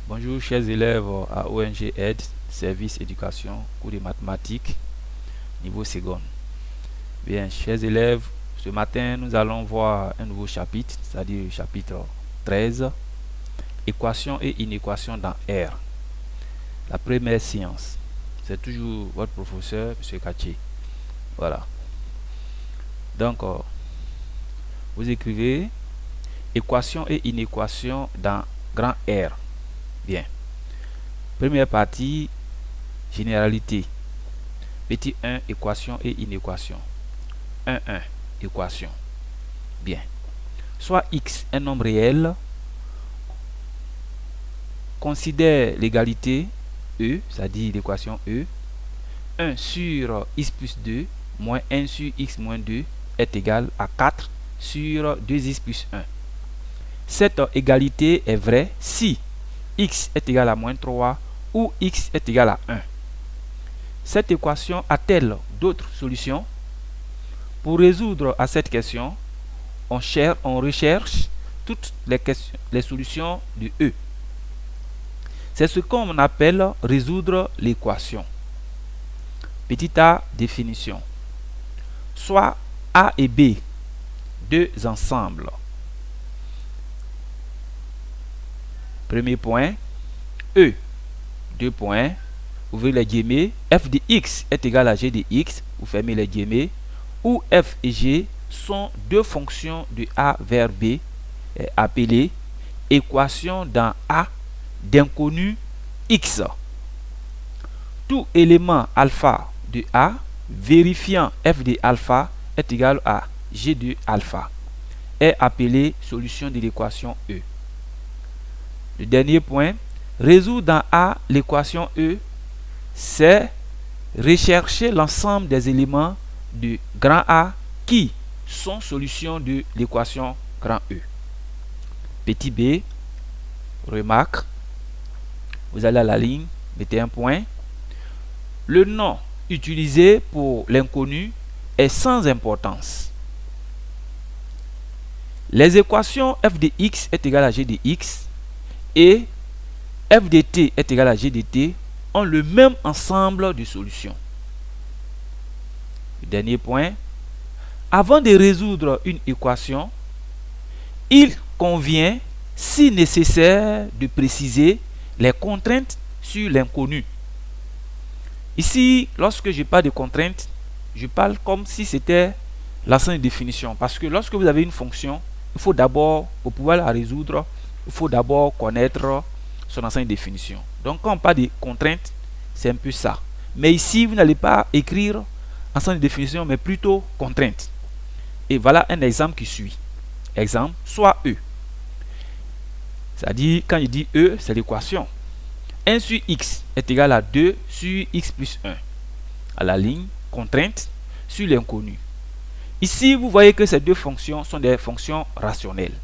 Bonjour chers élèves à ONG Aide, Service Éducation, cours de mathématiques, niveau seconde. Bien, chers élèves, ce matin nous allons voir un nouveau chapitre, c'est-à-dire le chapitre 13, équations et inéquations dans R. La première séance. C'est toujours votre professeur, M. Kaché. Voilà. Donc, vous écrivez équations et inéquations dans grand R. Bien. Première partie, généralité. Petit 1, équation et inéquation. 1, équation. Bien. Soit x un nombre réel, considère l'égalité E, c'est-à-dire l'équation E. 1 sur x plus 2 moins 1 sur x moins 2 est égal à 4 sur 2x plus 1. Cette égalité est vraie si x est égal à moins 3 ou x est égal à 1. Cette équation a-t-elle d'autres solutions? Pour résoudre à cette question, on recherche toutes les solutions de E. C'est ce qu'on appelle résoudre l'équation. Petit a, définition. Soit A et B, deux ensembles. Premier point, E, deux points, ouvrez les guillemets, f de x est égal à g de x, vous fermez les guillemets, où f et g sont deux fonctions de A vers B, appelées équation dans A d'inconnu x. Tout élément alpha de A vérifiant f de alpha est égal à g de alpha est appelé solution de l'équation E. Le dernier point, résoudre dans A l'équation E, c'est rechercher l'ensemble des éléments de grand A qui sont solutions de l'équation grand E. Petit b, remarque, vous allez à la ligne, mettez un point. Le nom utilisé pour l'inconnu est sans importance. Les équations f de x est égal à g de x et f de t est égal à g de t ont le même ensemble de solutions. Le dernier point, avant de résoudre une équation, il convient, si nécessaire, de préciser les contraintes sur l'inconnu. Ici, lorsque je parle de contraintes, je parle comme si c'était l'ensemble de définition. Parce que lorsque vous avez une fonction, il faut d'abord, pour pouvoir la résoudre, il faut d'abord connaître son ensemble de définition. Donc, quand on parle de contraintes, c'est un peu ça. Mais ici, vous n'allez pas écrire ensemble de définition, mais plutôt contraintes. Et voilà un exemple qui suit. Exemple, soit E. C'est-à-dire, quand je dis E, c'est l'équation. 1 sur x est égal à 2 sur x plus 1. À la ligne, contrainte sur l'inconnu. Ici, vous voyez que ces deux fonctions sont des fonctions rationnelles.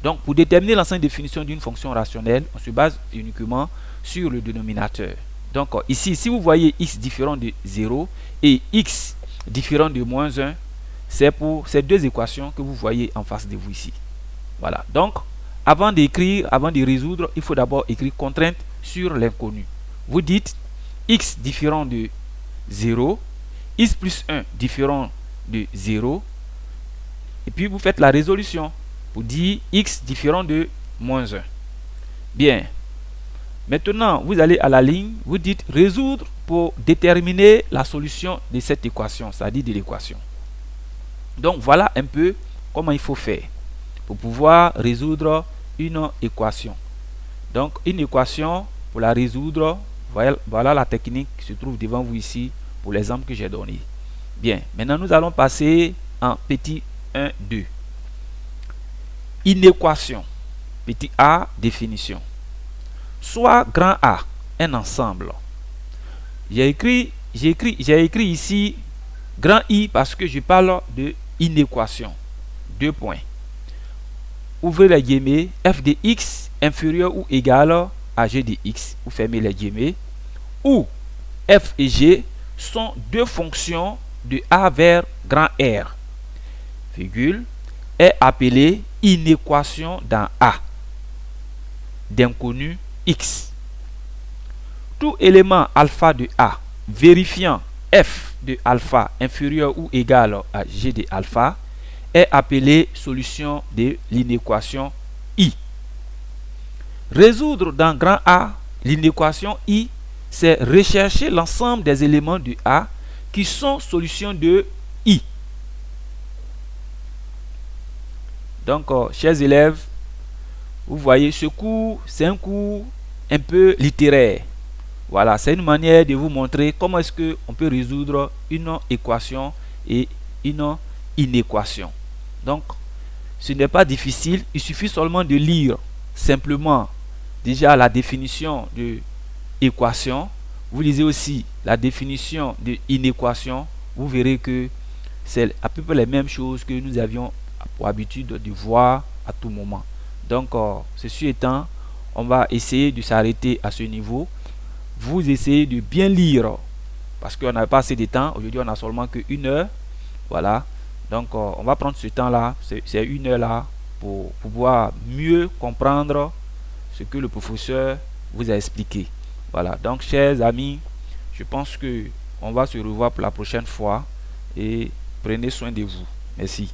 Donc, pour déterminer l'ensemble de définition d'une fonction rationnelle, on se base uniquement sur le dénominateur. Donc, ici, si vous voyez x différent de 0 et x différent de moins 1, c'est pour ces deux équations que vous voyez en face de vous ici. Voilà. Donc, avant de résoudre, il faut d'abord écrire contrainte sur l'inconnu. Vous dites x différent de 0, x plus 1 différent de 0, et puis vous faites la résolution pour dire x différent de moins 1. Bien. Maintenant, vous allez à la ligne, vous dites résoudre pour déterminer la solution de cette équation, c'est-à-dire de l'équation. Donc, voilà un peu comment il faut faire pour pouvoir résoudre une équation. Donc, une équation, pour la résoudre, voilà la technique qui se trouve devant vous ici pour l'exemple que j'ai donné. Bien, maintenant nous allons passer en petit 1, 2. Inéquation. Petit a, définition. Soit grand A, un ensemble. J'ai écrit ici grand I parce que je parle de inéquation. 2 points. Ouvrez les guillemets, f de x inférieur ou égal à g de x. Vous fermez les guillemets. Où f et g sont deux fonctions de A vers grand R. Virgule est appelée inéquation dans A d'inconnu x. tout élément alpha de A vérifiant f de alpha inférieur ou égal à g de alpha est appelé solution de l'inéquation I. Résoudre dans grand A l'inéquation I, c'est rechercher l'ensemble des éléments de A qui sont solutions de I. Donc, chers élèves, vous voyez, ce cours, c'est un cours un peu littéraire. Voilà, c'est une manière de vous montrer comment est-ce qu'on peut résoudre une équation et une inéquation. Donc, ce n'est pas difficile, il suffit seulement de lire simplement déjà la définition de équation. Vous lisez aussi la définition de inéquation. Vous verrez que c'est à peu près les mêmes choses que nous avions pour habitude de voir à tout moment. Donc, ceci étant, on va essayer de s'arrêter à ce niveau. Vous essayez de bien lire parce qu'on n'a pas assez de temps. Aujourd'hui, on n'a seulement que 1 heure. Voilà. Donc, on va prendre ce temps-là. C'est 1 heure là pour pouvoir mieux comprendre ce que le professeur vous a expliqué. Voilà. Donc, chers amis, je pense que on va se revoir pour la prochaine fois et prenez soin de vous. Merci.